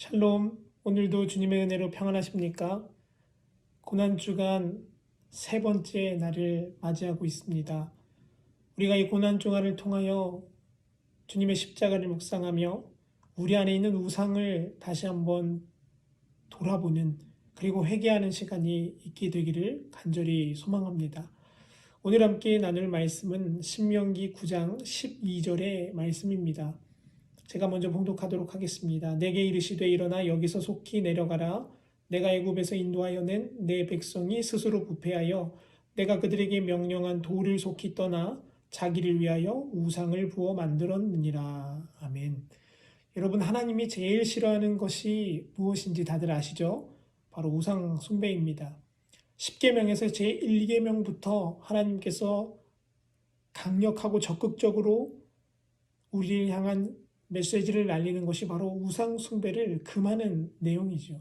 샬롬, 오늘도 주님의 은혜로 평안하십니까? 고난주간 세 번째 날을 맞이하고 있습니다. 우리가 이 고난주간을 통하여 주님의 십자가를 묵상하며 우리 안에 있는 우상을 다시 한번 돌아보는 그리고 회개하는 시간이 있게 되기를 간절히 소망합니다. 오늘 함께 나눌 말씀은 신명기 9장 12절의 말씀입니다. 제가 먼저 봉독하도록 하겠습니다. 내게 이르시되 일어나 여기서 속히 내려가라. 내가 애굽에서 인도하여 낸 내 백성이 스스로 부패하여 내가 그들에게 명령한 돌을 속히 떠나 자기를 위하여 우상을 부어 만들었느니라. 아멘. 여러분, 하나님이 제일 싫어하는 것이 무엇인지 다들 아시죠? 바로 우상 숭배입니다. 10계명에서 제1계명부터 하나님께서 강력하고 적극적으로 우리를 향한 메시지를 날리는 것이 바로 우상 숭배를 금하는 내용이죠.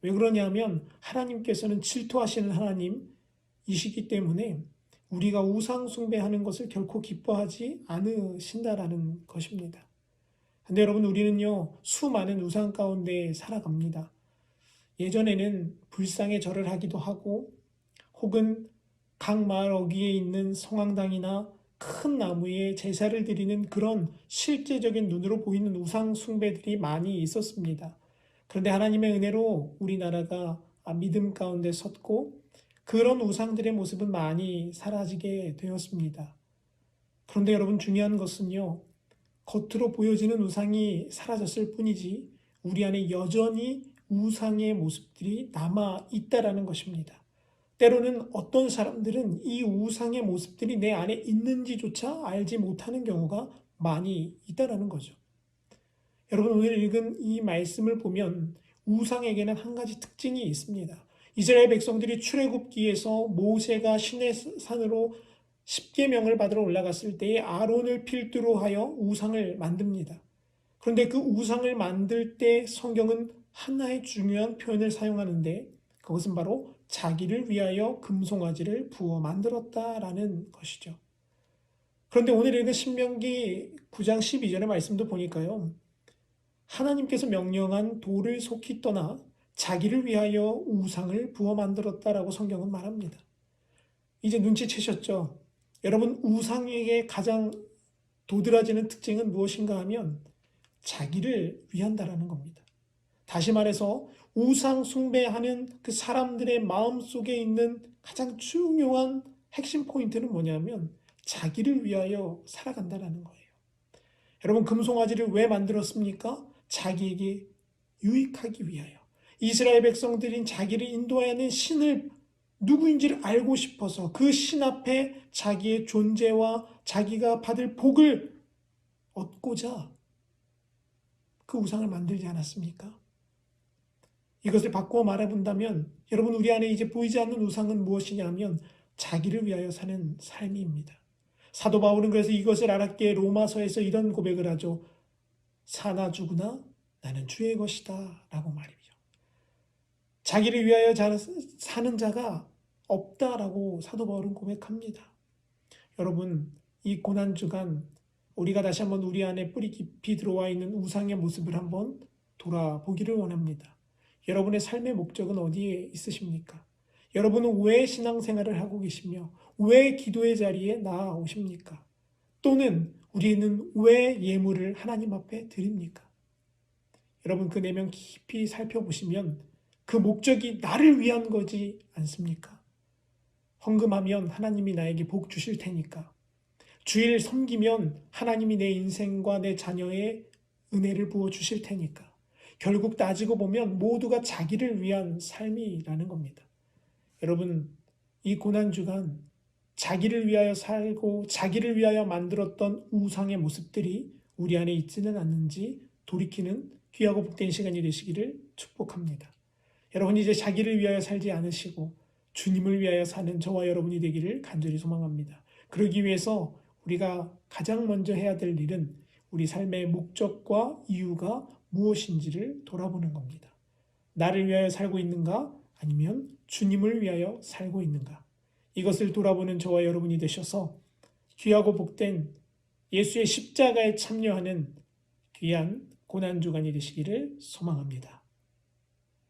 왜 그러냐면 하나님께서는 질투하시는 하나님이시기 때문에 우리가 우상 숭배하는 것을 결코 기뻐하지 않으신다라는 것입니다. 근데 여러분, 우리는요, 수많은 우상 가운데 살아갑니다. 예전에는 불상에 절을 하기도 하고 혹은 각 마을 어귀에 있는 성황당이나 큰 나무에 제사를 드리는 그런 실제적인 눈으로 보이는 우상 숭배들이 많이 있었습니다. 그런데 하나님의 은혜로 우리나라가 믿음 가운데 섰고 그런 우상들의 모습은 많이 사라지게 되었습니다. 그런데 여러분, 중요한 것은요, 겉으로 보여지는 우상이 사라졌을 뿐이지 우리 안에 여전히 우상의 모습들이 남아 있다라는 것입니다. 때로는 어떤 사람들은 이 우상의 모습들이 내 안에 있는지조차 알지 못하는 경우가 많이 있다라는 거죠. 여러분, 오늘 읽은 이 말씀을 보면 우상에게는 한 가지 특징이 있습니다. 이스라엘 백성들이 출애굽기에서 모세가 시내 산으로 십계명을 받으러 올라갔을 때에 아론을 필두로 하여 우상을 만듭니다. 그런데 그 우상을 만들 때 성경은 하나의 중요한 표현을 사용하는데 그것은 바로 자기를 위하여 금송아지를 부어 만들었다라는 것이죠. 그런데 오늘 읽은 신명기 9장 12절의 말씀도 보니까요, 하나님께서 명령한 돌을 속히 떠나 자기를 위하여 우상을 부어 만들었다라고 성경은 말합니다. 이제 눈치채셨죠? 여러분, 우상에게 가장 도드라지는 특징은 무엇인가 하면 자기를 위한다라는 겁니다. 다시 말해서 우상 숭배하는 그 사람들의 마음속에 있는 가장 중요한 핵심 포인트는 뭐냐면 자기를 위하여 살아간다는 거예요. 여러분, 금송아지를 왜 만들었습니까? 자기에게 유익하기 위하여. 이스라엘 백성들인 자기를 인도하는 신을 누구인지를 알고 싶어서 그 신 앞에 자기의 존재와 자기가 받을 복을 얻고자 그 우상을 만들지 않았습니까? 이것을 바꾸어 말해본다면 여러분, 우리 안에 이제 보이지 않는 우상은 무엇이냐면 자기를 위하여 사는 삶입니다. 사도 바울은 그래서 이것을 알았기에 로마서에서 이런 고백을 하죠. 사나 죽으나 나는 주의 것이다 라고 말이죠. 자기를 위하여 사는 자가 없다라고 사도 바울은 고백합니다. 여러분, 이 고난주간 우리가 다시 한번 우리 안에 뿌리 깊이 들어와 있는 우상의 모습을 한번 돌아보기를 원합니다. 여러분의 삶의 목적은 어디에 있으십니까? 여러분은 왜 신앙생활을 하고 계시며 왜 기도의 자리에 나아오십니까? 또는 우리는 왜 예물을 하나님 앞에 드립니까? 여러분, 그 내면 깊이 살펴보시면 그 목적이 나를 위한 거지 않습니까? 헌금하면 하나님이 나에게 복 주실 테니까. 주일 섬기면 하나님이 내 인생과 내 자녀의 은혜를 부어 주실 테니까. 결국 따지고 보면 모두가 자기를 위한 삶이라는 겁니다. 여러분, 이 고난주간 자기를 위하여 살고 자기를 위하여 만들었던 우상의 모습들이 우리 안에 있지는 않는지 돌이키는 귀하고 복된 시간이 되시기를 축복합니다. 여러분, 이제 자기를 위하여 살지 않으시고 주님을 위하여 사는 저와 여러분이 되기를 간절히 소망합니다. 그러기 위해서 우리가 가장 먼저 해야 될 일은 우리 삶의 목적과 이유가 무엇인지를 돌아보는 겁니다. 나를 위하여 살고 있는가? 아니면 주님을 위하여 살고 있는가? 이것을 돌아보는 저와 여러분이 되셔서 귀하고 복된 예수의 십자가에 참여하는 귀한 고난주간이 되시기를 소망합니다.